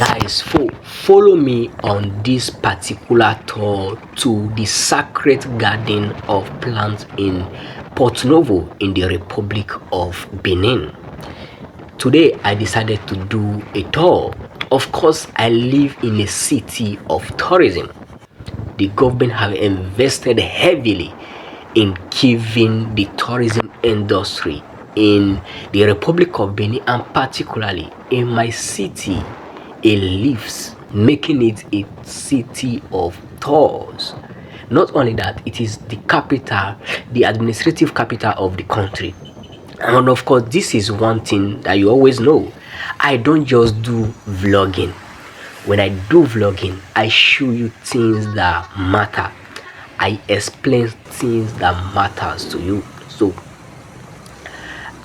Guys, follow me on this particular tour to the sacred garden of plants in Porto-Novo in the Republic of Benin. Today I decided to do a tour. Of course, I live in a city of tourism. The government have invested heavily in giving the tourism industry in the Republic of Benin, and particularly in my city a lives, making it a city of tours. Not only that, it is the capital, the administrative capital of the country. And of course, this is one thing that you always know. I don't just do vlogging. When I do vlogging, I show you things that matter. I explain things that matters to you. So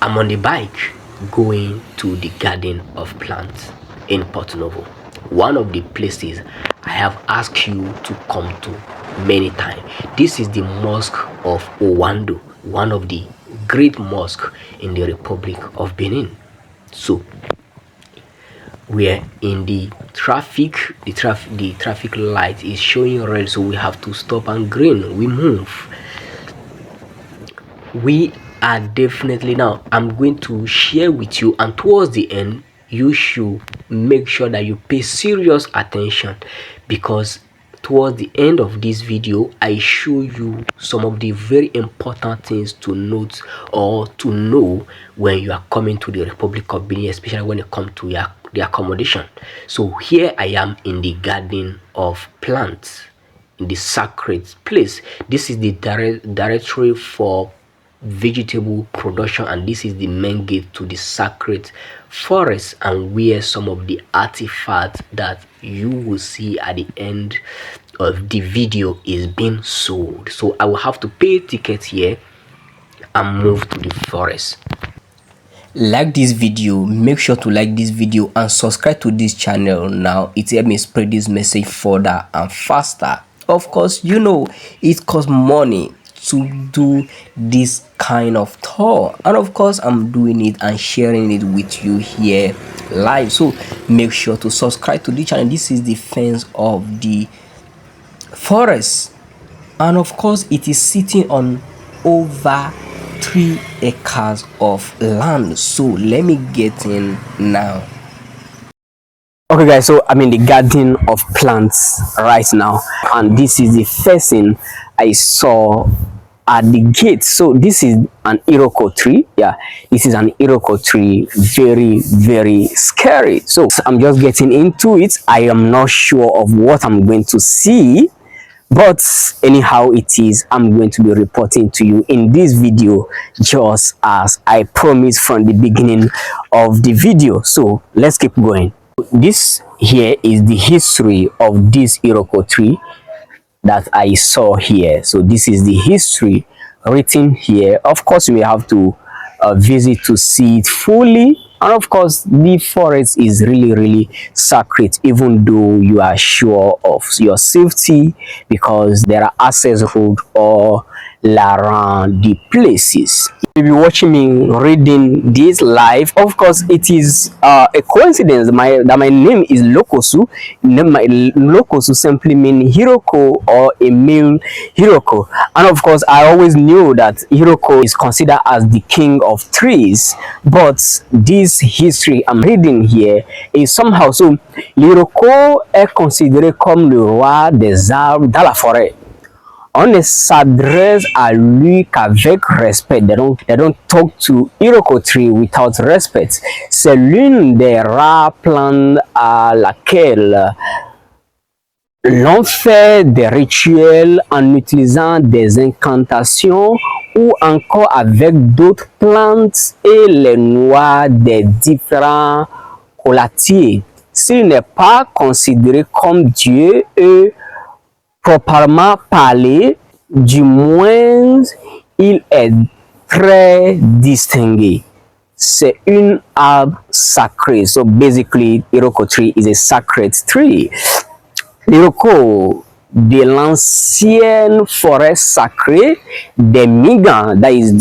I'm on the bike going to the garden of plants in Porto-Novo, one of the places I have asked you to come to many times. This is the mosque of Owando, one of the great mosques in the Republic of Benin. So we're in the traffic. The traffic light is showing red, so we have to stop, and green we move. We are definitely, now I'm going to share with you, and towards the end you should make sure that you pay serious attention, because towards the end of this video I show you some of the very important things to note or to know when you are coming to the Republic of Benin, especially when it comes to the accommodation. So here I am in the garden of plants, in the sacred place. This is the directory for vegetable production, and this is the main gate to the sacred forest, and where some of the artifacts that you will see at the end of the video is being sold. So I will have to pay a ticket here and move to the forest. Like this video, make sure to like this video and subscribe to this channel now. It helps me spread this message further and faster. Of course, you know it costs money to do this kind of tour, and of course I'm doing it and sharing it with you here live. So make sure to subscribe to the channel. This is the fence of the forest, and of course it is sitting on over 3 acres of land. So let me get in now. Okay guys, so I'm in the garden of plants right now, and this is the first thing I saw at the gate. So this is an Iroko tree. Yeah, this is an Iroko tree. Very scary. So I'm just getting into it. I am not sure of what I'm going to see, but anyhow it is, I'm going to be reporting to you in this video, just as I promised from the beginning of the video. So let's keep going. This here is the history of this Iroko tree that I saw here. So this is the history written here. Of course we have to visit to see it fully, and of course the forest is really sacred, even though you are sure of your safety, because there are access roads all around the places. You'll be watching me reading this live. Of course it is a coincidence that my name is Lokosu. Lokosu simply means Hiroko, or a male Hiroko, and of course I always knew that Hiroko is considered as the king of trees, but this history I'm reading here is somehow, so l'Hiroko est considéré comme le roi des arbres dans la forêt. On ne s'adresse à lui qu'avec respect. They don't talk to Iroko tree without respect. C'est l'une des rares plantes à laquelle l'on fait des rituels en utilisant des incantations, ou encore avec d'autres plantes et les noix des différents colatiers. S'il n'est pas considéré comme Dieu et proprement parlé, du moins il est très distingué. C'est une arbre sacré. So basically Iroko tree is a sacred tree. L'Iroko de l'ancienne forêt sacrée des migrants, that is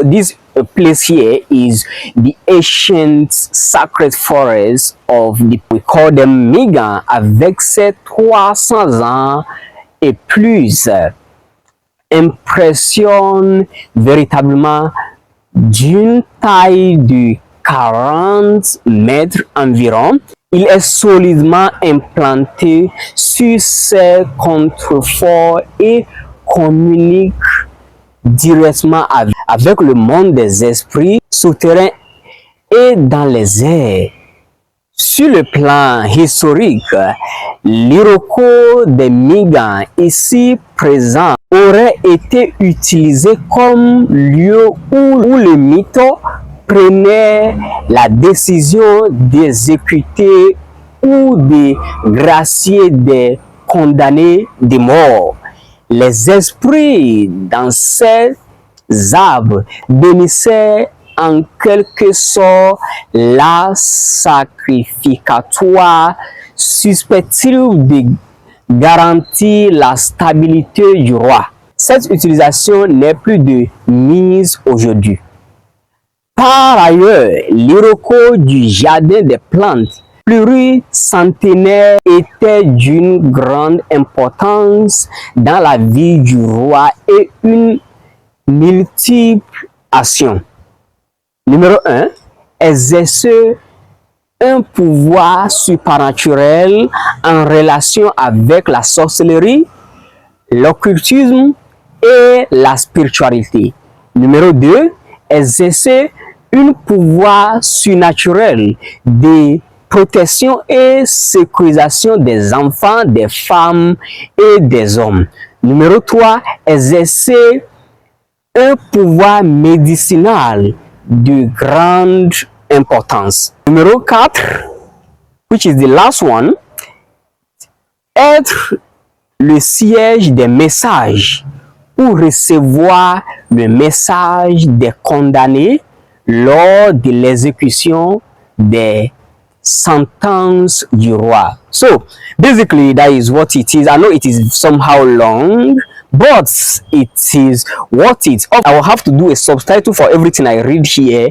this place here is the ancient sacred forest of the, we call them Miga, avec ses 300 ans et plus, impressionne véritablement d'une taille de 40 mètres environ. Il est solidement implanté sur ses contreforts et communique directement avec le monde des esprits souterrains et dans les airs. Sur le plan historique, l'Iroko des Migas ici présent aurait été utilisé comme lieu où le mytho prenait la décision d'exécuter ou de gracier des condamnés de mort. Les esprits dans ces arbres bénissaient en quelque sorte la sacrificatoire susceptible de garantir la stabilité du roi. Cette utilisation n'est plus de mise aujourd'hui. Par ailleurs, l'Iroko du jardin des plantes pluricentenaire était d'une grande importance dans la vie du roi et une multiple action. Numéro 1, exercer un pouvoir surnaturel en relation avec la sorcellerie, l'occultisme et la spiritualité. Numéro 2, exercer un pouvoir surnaturel de protection et sécurisation des enfants, des femmes et des hommes. Numéro 3, exercer un pouvoir médicinal de grande importance. Numéro 4, which is the last one, être le siège des messages pour recevoir le message des condamnés lors de l'exécution des sentences du roi. So basically that is what it is. I know it is somehow long, but it is what it is. I will have to do a subtitle for everything I read here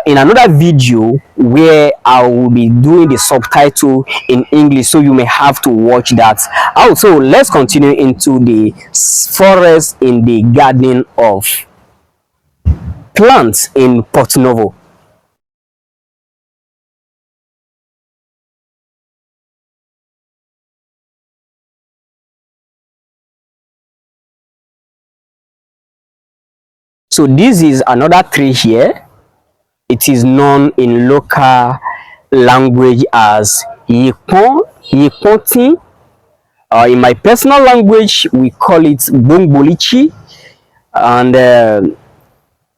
in another video where I will be doing the subtitle in English, so you may have to watch that. Also, let's continue into the forest in the garden of plants in Porto-Novo. So this is another tree here. It is known in local language as Yipon, Yiponti. In my personal language, we call it Bongbolichi. And the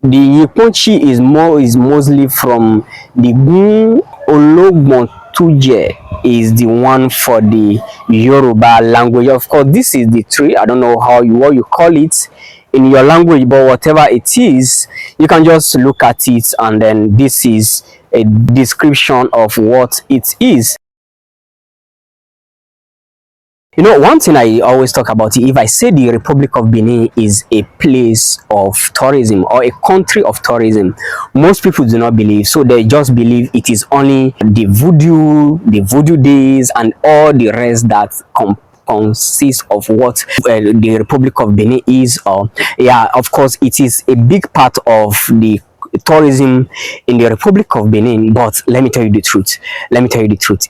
Yiponchi is mostly from the Gun Ologbontuje is the one for the Yoruba language. Of course, this is the tree. I don't know what you call it in your language, but whatever it is, you can just look at it, and then this is a description of what it is. You know, one thing I always talk about, if I say the Republic of Benin is a place of tourism or a country of tourism, most people do not believe. So they just believe it is only the voodoo days and all the rest that consists of what the Republic of Benin is. Yeah, of course, it is a big part of the tourism in the Republic of Benin. But let me tell you the truth.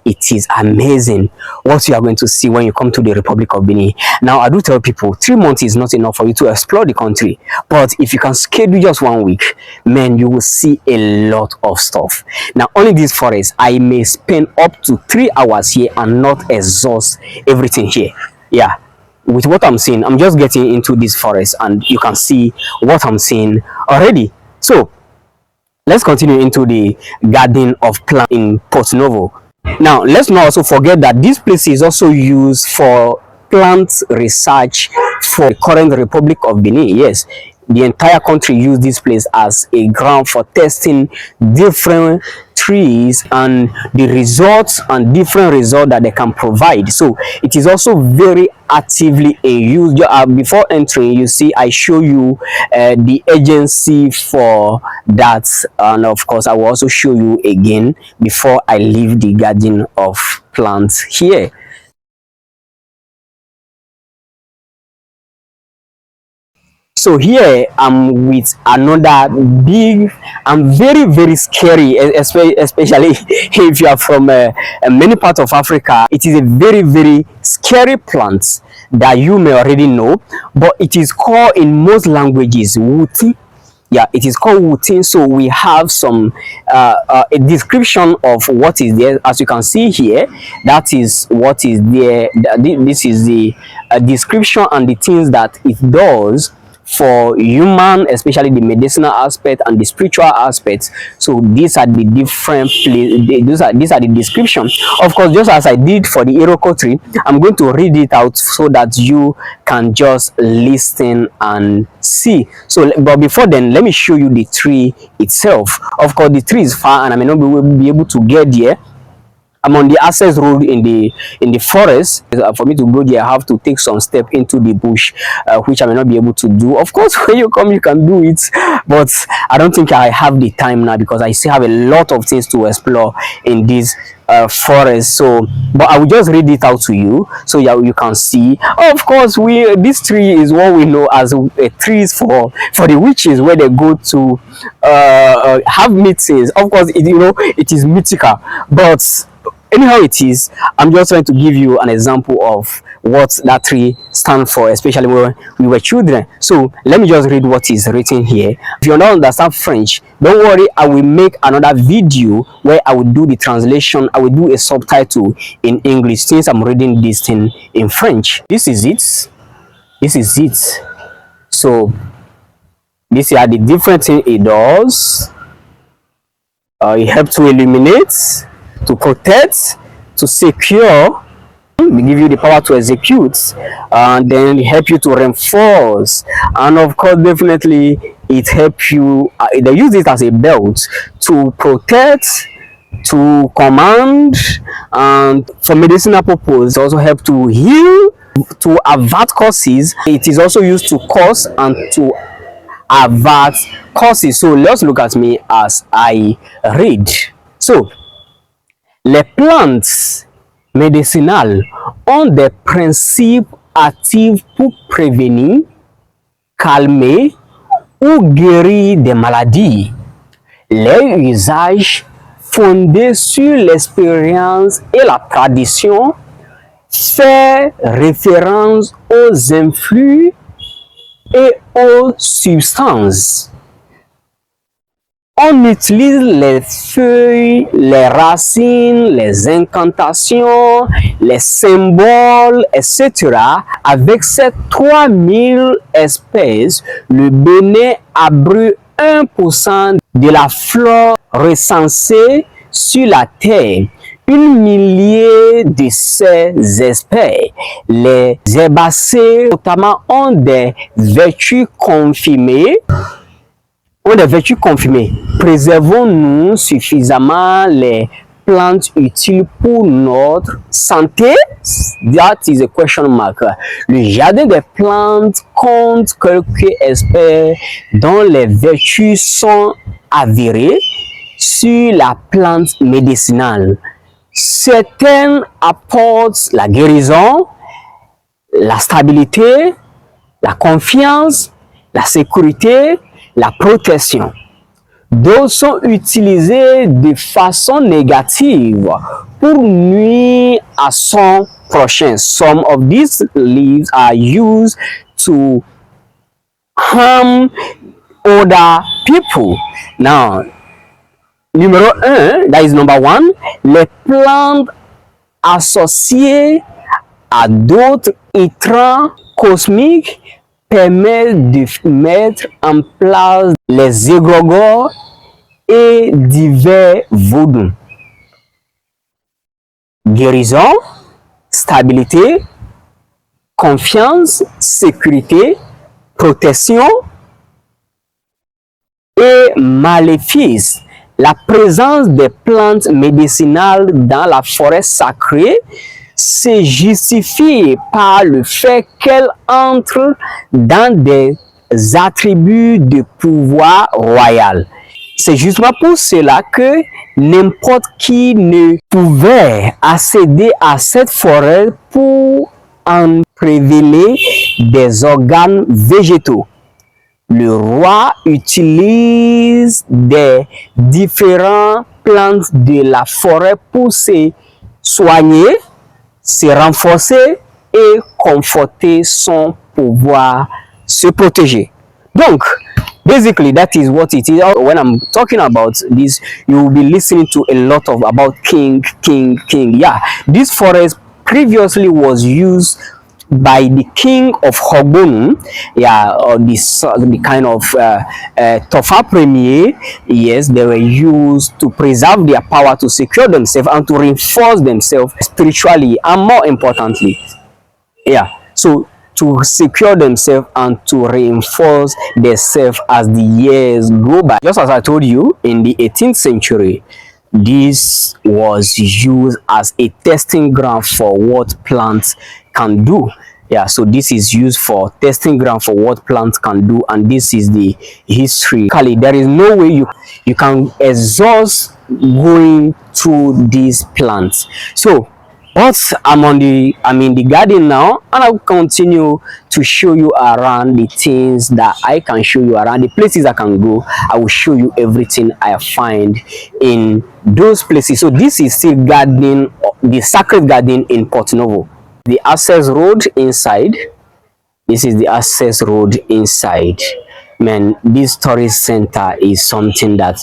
It is amazing what you are going to see when you come to the Republic of Benin. Now, I do tell people 3 months is not enough for you to explore the country, but if you can schedule just 1 week, man, you will see a lot of stuff. Now, only this forest, I may spend up to 3 hours here and not exhaust everything here. Yeah, with what I'm seeing, I'm just getting into this forest and you can see what I'm seeing already. So let's continue into the garden of plants in Porto-Novo. Now, let's not also forget that this place is also used for plant research for the current Republic of Benin. Yes, the entire country use this place as a ground for testing different trees and the results and different results that they can provide. So it is also very actively in use. Before entering, you see I show you the agency for that, and of course I will also show you again before I leave the garden of plants here. So here I'm with another big and very scary, especially if you are from many parts of Africa. It is a very scary plant that you may already know, but it is called in most languages wuti. Yeah, it is called wuti. So we have some a description of what is there. As you can see here, that is what is there. This is the description and the things that it does for human, especially the medicinal aspect and the spiritual aspects. So these are the different these are the description. Of course, just as I did for the Iroko tree, I'm going to read it out so that you can just listen and see. So but before then, let me show you the tree itself. Of course, the tree is far and I may not be able to get there. I'm on the access road in the forest. For me to go there, I have to take some step into the bush, which I may not be able to do. Of course, when you come, you can do it, but I don't think I have the time now because I still have a lot of things to explore in this forest. So, but I will just read it out to you so yeah, you can see. Of course, this tree is what we know as trees for the witches, where they go to have meetings. Of course, it is mythical, but anyhow it is, I'm just trying to give you an example of what that tree stands for, especially when we were children. So let me just read what is written here. If you don't understand French, don't worry, I will make another video where I will do the translation. I will do a subtitle in English since I'm reading this thing in French. This is it. So these are the different things it does. It helps to illuminate, to protect, to secure, we give you the power to execute, and then help you to reinforce, and of course definitely it helps you, they use it as a belt to protect, to command, and for medicinal purpose it also help to heal, to avert causes. It is also used to cause and to avert causes. So let's look at me as I read. So les plantes médicinales ont des principes actifs pour prévenir, calmer ou guérir des maladies. Les usages fondés sur l'expérience et la tradition fait référence aux influx et aux substances. On utilise les feuilles, les racines, les incantations, les symboles, etc. Avec ces 3000 espèces, le Bénin abreuve 1% de la flore recensée sur la terre. 1 millier de ces espèces. Les herbacées, notamment, ont des vertus confirmées. Préservons-nous suffisamment les plantes utiles pour notre santé? That is a question mark. Le jardin des plantes compte quelques espèces dont les vertus sont avérées sur la plante médicinale. Certaines apportent la guérison, la stabilité, la confiance, la sécurité, la protection. D'autres sont utilisées de façon négative pour nuire à son prochain. Some of these leaves are used to harm other people. Now, numéro 1, that is number 1, les plantes associées à d'autres intrants cosmiques permettent de mettre en place les égrégores et divers vaudous. Guérison, stabilité, confiance, sécurité, protection, et maléfices. La présence des plantes médicinales dans la forêt sacrée se justifie par le fait qu'elles entrent dans des attributs de pouvoir royal. C'est justement pour cela que n'importe qui ne pouvait accéder à cette forêt pour en révéler des organes végétaux. Le roi utilise des différentes plantes de la forêt pour se soigner, se renforcer et conforter son pouvoir, se protéger. Donc, basically, that is what it is. When I'm talking about this, you will be listening to a lot of about king. Yeah, this forest previously was used by the king of Cotonou, yeah, or the kind of Tofa premier. Yes, they were used to preserve their power, to secure themselves, and to reinforce themselves spiritually, and more importantly, yeah, so to secure themselves and to reinforce themselves as the years go by. Just as I told you, in the 18th century, this was used as a testing ground for what plants can do. Yeah, so this is used for testing ground for what plants can do, and this is the history. There is no way you can exhaust going through these plants. So but I'm in the garden now, and I'll continue to show you around the things that I can show you around, the places I can go. I will show you everything I find in those places. So this is still gardening, the sacred garden in Porto-Novo. The access road inside. This is the access road inside. Man, this tourist center is something that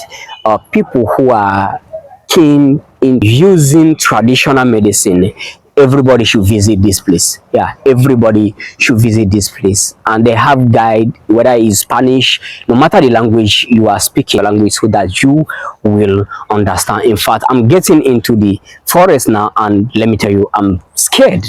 people who are keen in using traditional medicine, everybody should visit this place. Yeah, everybody should visit this place. And they have guide, whether it's Spanish, no matter the language you are speaking, language, so that you will understand. In fact, I'm getting into the forest now, and let me tell you, I'm scared.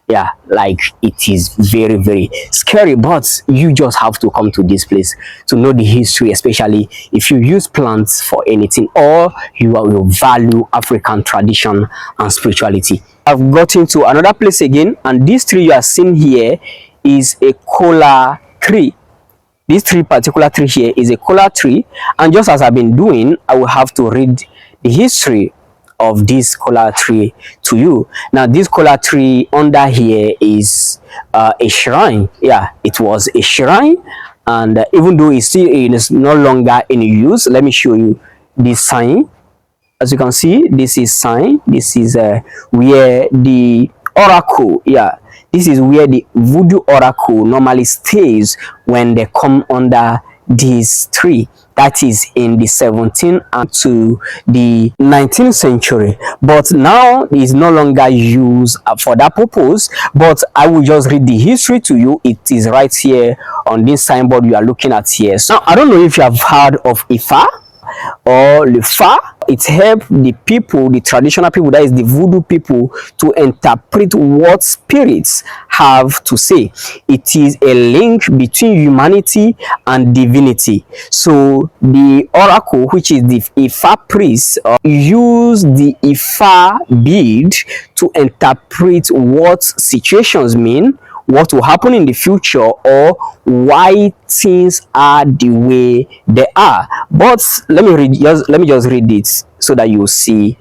Yeah, like it is very scary, but you just have to come to this place to know the history, especially if you use plants for anything, or you will value African tradition and spirituality. I've gotten to another place again, and this tree you are seeing here is a kola tree. This particular tree here is a kola tree, and just as I've been doing, I will have to read the history of this kola tree to you. Now this kola tree under here is a shrine. Yeah, it was a shrine, and even though it is no longer in use, let me show you this sign. As you can see, this is sign. This is where the oracle, yeah, this is where the voodoo oracle normally stays when they come under this tree. That is in the 17th and to the 19th century, but now it is no longer used for that purpose. But I will just read the history to you. It is right here on this signboard you are looking at here. So I don't know if you have heard of Ifa or Lefa. It helps the people, the traditional people, that is the voodoo people, to interpret what spirits have to say. It is a link between humanity and divinity. So the oracle, which is the Ifa priest, use the Ifa bead to interpret what situations mean, what will happen in the future, or why things are the way they are. But let me just read it so that you see,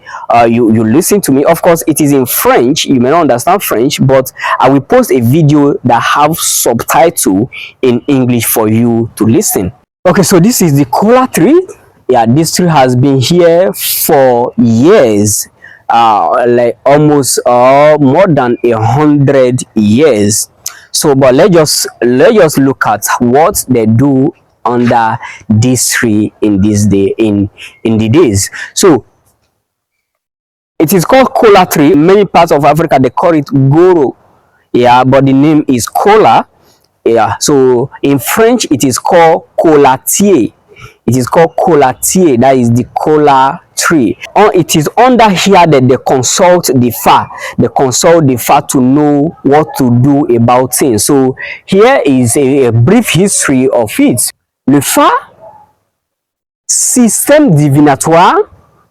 you listen to me. Of course, it is in French. You may not understand French, but I will post a video that have subtitle in English for you to listen. Okay, so this is the kola tree. Yeah, this tree has been here for years, like almost more than 100 years. So but let's just look at what they do under this tree in this day, in the days. So it is called kola tree. In many parts of Africa they call it goro, yeah, but the name is kola. Yeah, so in French it is called colatier. It is called colatier. That is the kola tree. It is under here that they consult the Fa. They consult the Fa to know what to do about things. So here is a brief history of it. Le Fa système divinatoire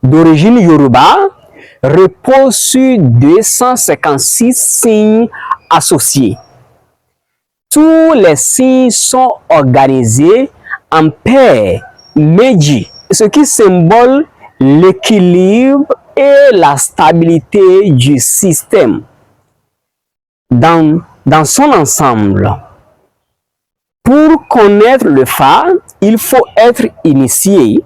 d'origine Yoruba repose sur 256 signes associés. Tous les signes sont organisés en paires, meiji, ce qui symbole l'équilibre et la stabilité du système dans son ensemble. Pour connaître le Fa, il faut être initié.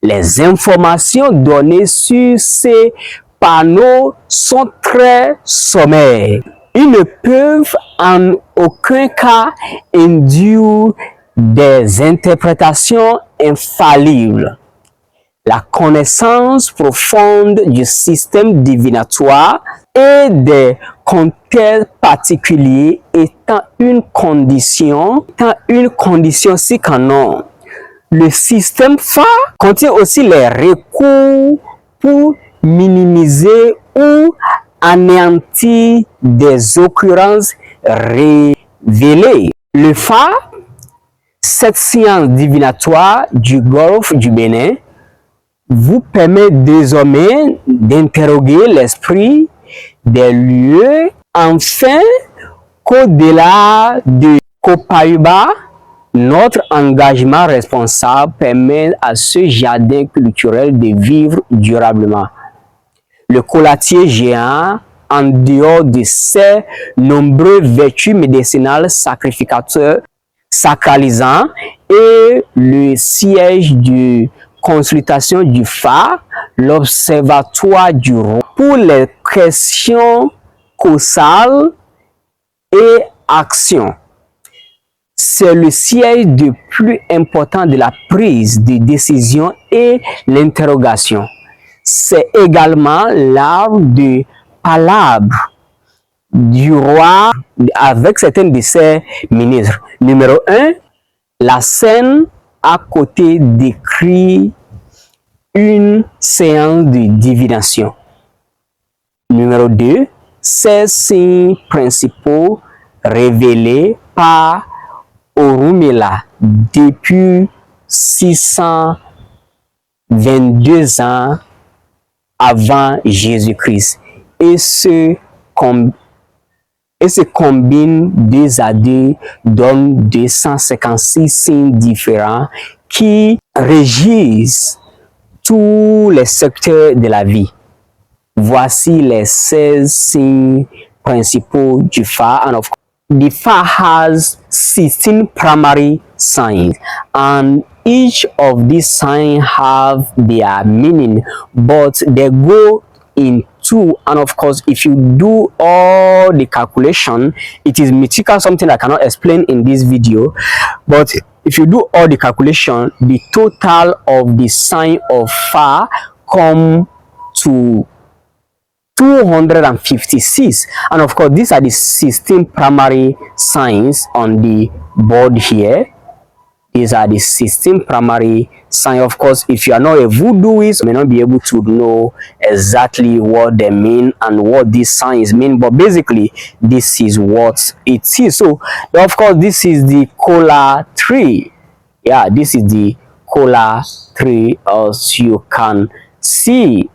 Les informations données sur ces panneaux sont très sommaires. Ils ne peuvent en aucun cas induire des interprétations infallibles. La connaissance profonde du système divinatoire et des contextes particuliers étant une condition sine qua non. Le système Fa contient aussi les recours pour minimiser ou anéantir des occurrences révélées. Le Fa, cette science divinatoire du golfe du Bénin, vous permet désormais d'interroger l'esprit des lieux, afin qu'au-delà de Copaïba, notre engagement responsable permet à ce jardin culturel de vivre durablement. Le coulatier géant, en dehors de ses nombreuses vertus médicinales sacrificateurs, sacralisant, et le siège de consultation du phare, l'observatoire du roi, pour les questions causales et actions. C'est le siège le plus important de la prise de décision et l'interrogation. C'est également l'arbre de palabre du roi avec certains de ses ministres. Numéro 1, la scène à côté décrit une séance de divination. Numéro 2, ces signes principaux révélés par Orunmila depuis 622 ans avant Jésus-Christ et se combinent 2 à 2, donnent 256 signes différents qui régissent tous les secteurs de la vie. Voici les 16 signes principaux du Fa, and of course, the Fa has 16 primary signs, and each of these signs have their meaning, but they go in two. And of course, if you do all the calculation, it is mythical, something I cannot explain in this video, but if you do all the calculation, the total of the sign of Fa come to 256. And of course, these are the 16 primary signs on the board here. These are the 16 primary signs. Of course, if you are not a voodooist, you may not be able to know exactly what they mean and what these signs mean, but basically this is what it is. So of course, this is the kola tree. Yeah, this is the kola tree, as you can see.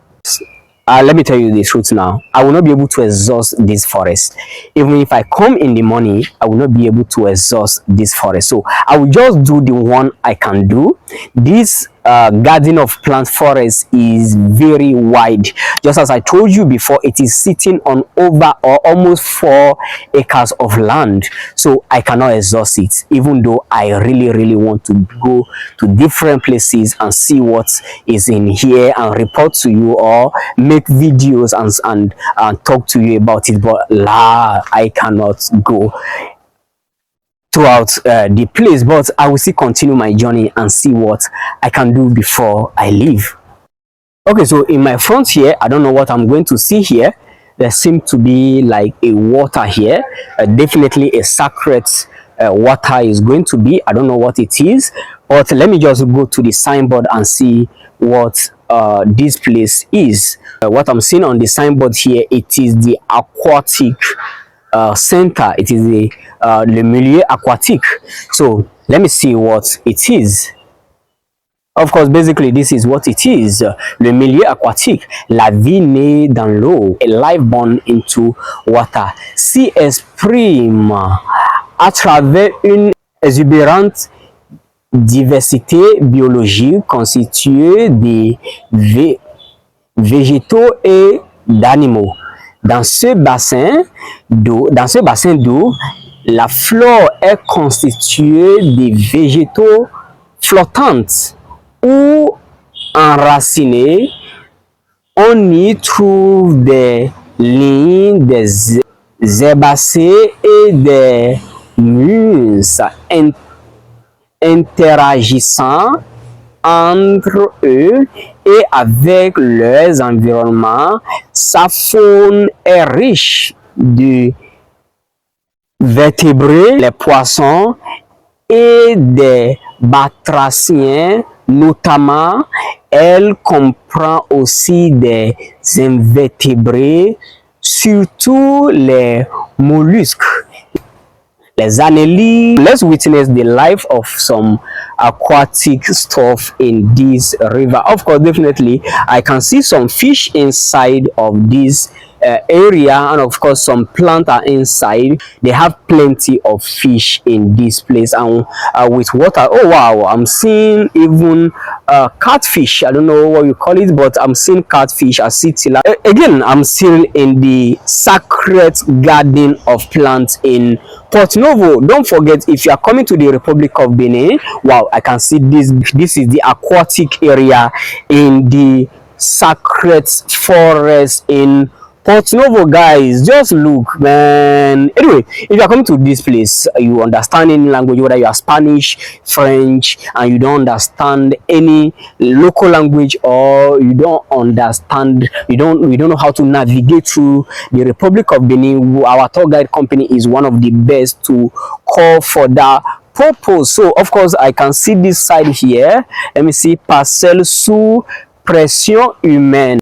Let me tell you the truth now. I will not be able to exhaust this forest. Even if I come in the morning, I will not be able to exhaust this forest. So I will just do the one I can do. This garden of plant forest is very wide. Just as I told you before, it is sitting on over or almost 4 acres of land. So I cannot exhaust it, even though I really want to go to different places and see what is in here and report to you or make videos and talk to you about it. But I cannot go throughout the place, but I will still continue my journey and see what I can do before I leave. Okay, so in my front here, I don't know what I'm going to see here. There seems to be like a water here, definitely a sacred water is going to be. I don't know what it is, but let me just go to the signboard and see what this place is. What I'm seeing on the signboard here, it is the aquatic center. It is the le milieu aquatique. So let me see what it is. Of course, basically, this is what it is. Le milieu aquatique, la vie née dans l'eau, a life born into water, s'y exprime à travers une exubérante diversité biologique constituée de végétaux et d'animaux. Dans ce bassin d'eau, la flore est constituée de végétaux flottantes ou enracinés. On y trouve des lignes, des herbacées et des musses interagissant entre eux et avec leurs environnements. Sa faune est riche de vertébrés, les poissons et des batraciens notamment. Elle comprend aussi des invertébrés, surtout les mollusques, les annelids. Let's witness the life of some aquatic stuff in this river. Of course, definitely, I can see some fish inside of this area, and of course some plants are inside. They have plenty of fish in this place, and with water. Oh wow, I'm seeing even catfish. I don't know what you call it, but I'm seeing catfish. I see again, I'm still in the sacred garden of plants in Porto-Novo. Don't forget, if you are coming to the Republic of Benin, wow, I can see this is the aquatic area in the sacred forest in Porto-Novo, guys. Just look, man. Anyway, if you are coming to this place, you understand any language, whether you are Spanish, French, and you don't understand any local language, or you don't understand, you don't know how to navigate through the Republic of Benin, our tour guide company is one of the best to call for that purpose. So of course, I can see this side here. Let me see, parcelle sous pression humaine.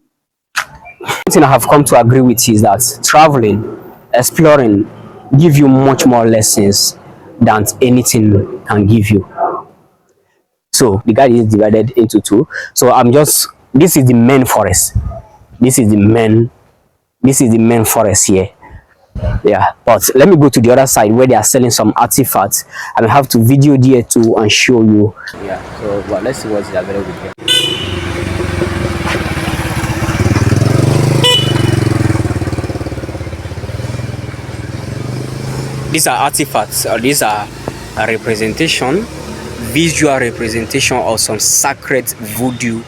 One thing I have come to agree with is that traveling, exploring, give you much more lessons than anything can give you. So the guide is divided into two. So this is the main forest. This is the main forest here. Yeah, but let me go to the other side where they are selling some artifacts. I will have to video there too and show you. Yeah, so but let's see what's available here. These are artifacts, or these are a visual representation of some sacred voodoo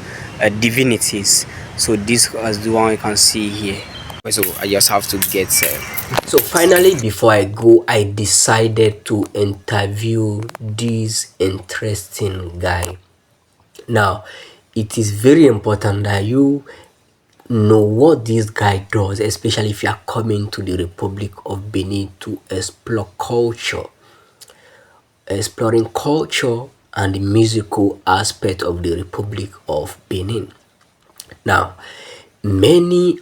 divinities. So this is the one you can see here. So I just have to get So finally, before I go, I decided to interview this interesting guy. Now, it is very important that you know what this guy does, especially if you are coming to the Republic of Benin to explore culture, exploring culture and the musical aspect of the Republic of Benin. Now, every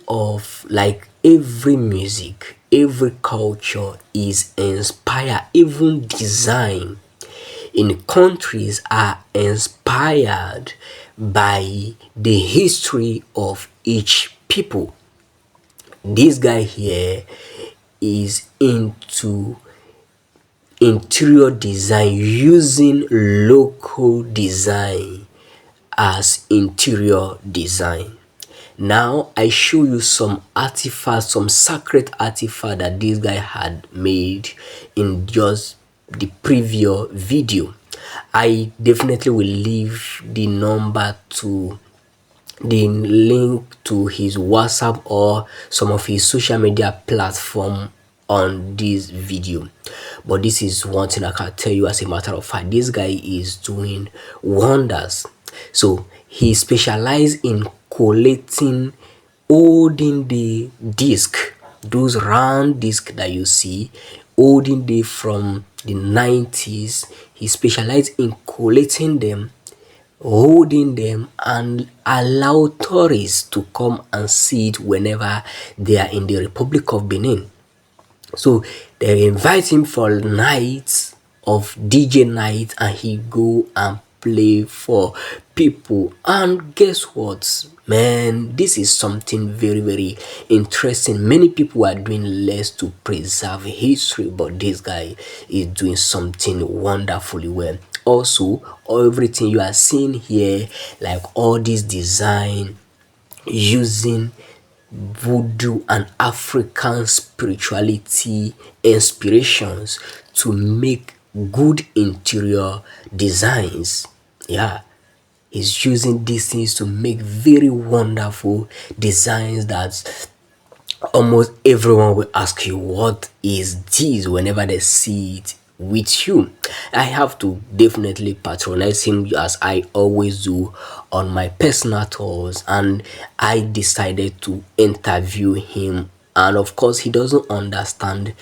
music, every culture is inspired, even design in countries are inspired by the history of each people. This guy here is into interior design, using local design as interior design. Now I show you some artifacts, some sacred artifacts that this guy had made in just the previous video. I definitely will leave the link to his WhatsApp or some of his social media platform on this video. But this is one thing I can tell you as a matter of fact, this guy is doing wonders. So he specializes in collecting, holding the disc, those round discs that you see, holding them from the 90s. He specialized in collecting them, holding them, and allow tourists to come and see it whenever they are in the Republic of Benin. So they invite him for nights of DJ night, and he go and display for people. And guess what, man, this is something very very interesting. Many people are doing less to preserve history, but this guy is doing something wonderfully well. Also, everything you are seeing here, like all this design using voodoo and African spirituality inspirations to make good interior designs. Yeah, he's using these things to make very wonderful designs that almost everyone will ask you, what is this, whenever they see it with you. I have to definitely patronize him as I always do on my personal tours, and I decided to interview him. And of course, he doesn't understand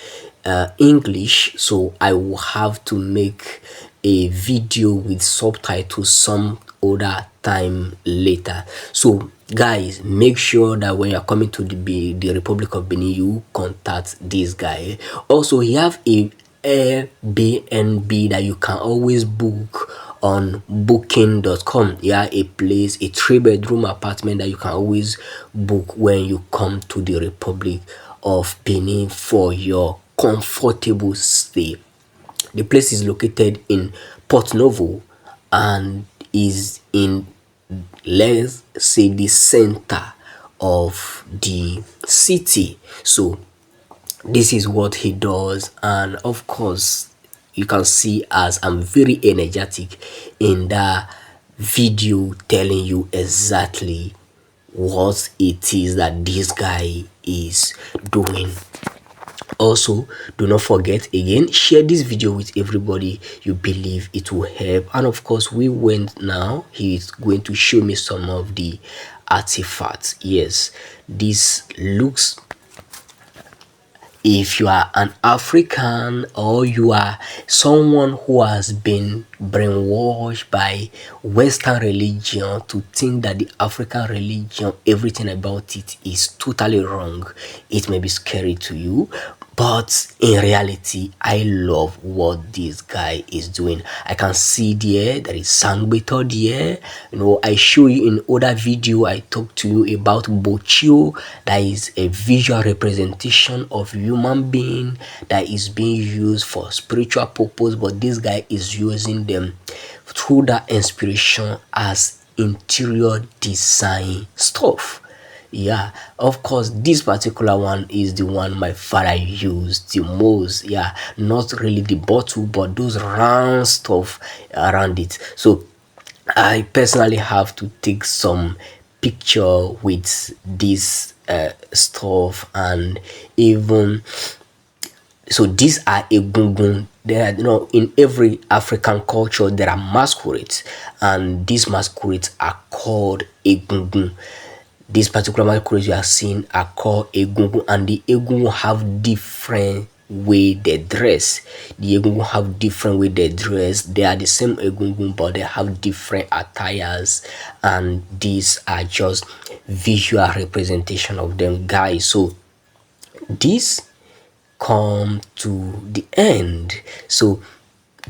English, so I will have to make a video with subtitles some other time later. So guys, make sure that when you're coming to the Republic of Benin, you contact this guy. Also, he have a Airbnb that you can always book on booking.com. Yeah, a place, a 3-bedroom apartment that you can always book when you come to the Republic of Benin for your comfortable stay. The place is located in Porto-Novo and is in, let's say, the center of the city. So this is what he does, and of course you can see as I'm very energetic in that video telling you exactly what it is that this guy is doing. Also, do not forget, again, share this video with everybody you believe it will help. And of course, we went now, he's going to show me some of the artifacts. Yes, this looks, if you are an African or you are someone who has been brainwashed by Western religion to think that the African religion, everything about it is totally wrong, it may be scary to you. But in reality, I love what this guy is doing. I can see there is Sangbeto there. You know, I show you in other video, I talk to you about Bochio. That is a visual representation of human being that is being used for spiritual purpose. But this guy is using them through that inspiration as interior design stuff. Yeah, of course, this particular one is the one my father used the most. Yeah, not really the bottle, but those round stuff around it. So I personally have to take some picture with this stuff. And even so, these are egungun. There are, in every African culture there are masquerades, and these masquerades are called egungun. This particular masquerade you are seeing are called egungun, and the egungun have different way they dress. The egungun have different way they dress. They are the same egungun, but they have different attires, and these are just visual representation of them, guys. So this come to the end. So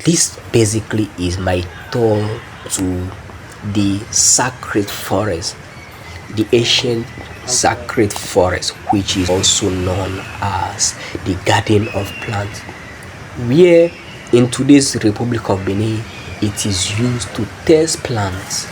this basically is my tour to the sacred forest, the ancient sacred forest, which is also known as the garden of plants, where in today's Republic of Benin it is used to test plants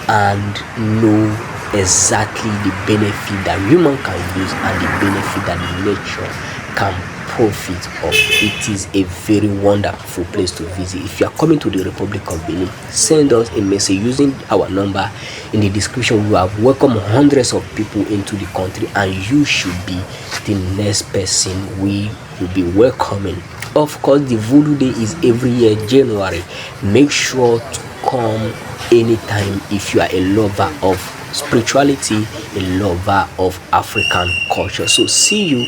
and know exactly the benefit that human can use and the benefit that nature can profit of. It is a very wonderful place to visit. If you are coming to the Republic of Benin, send us a message using our number in the description. We have welcomed hundreds of people into the country, and you should be the next person we will be welcoming. Of course, the Voodoo Day is every year January. Make sure to come anytime if you are a lover of spirituality, a lover of African culture. So see you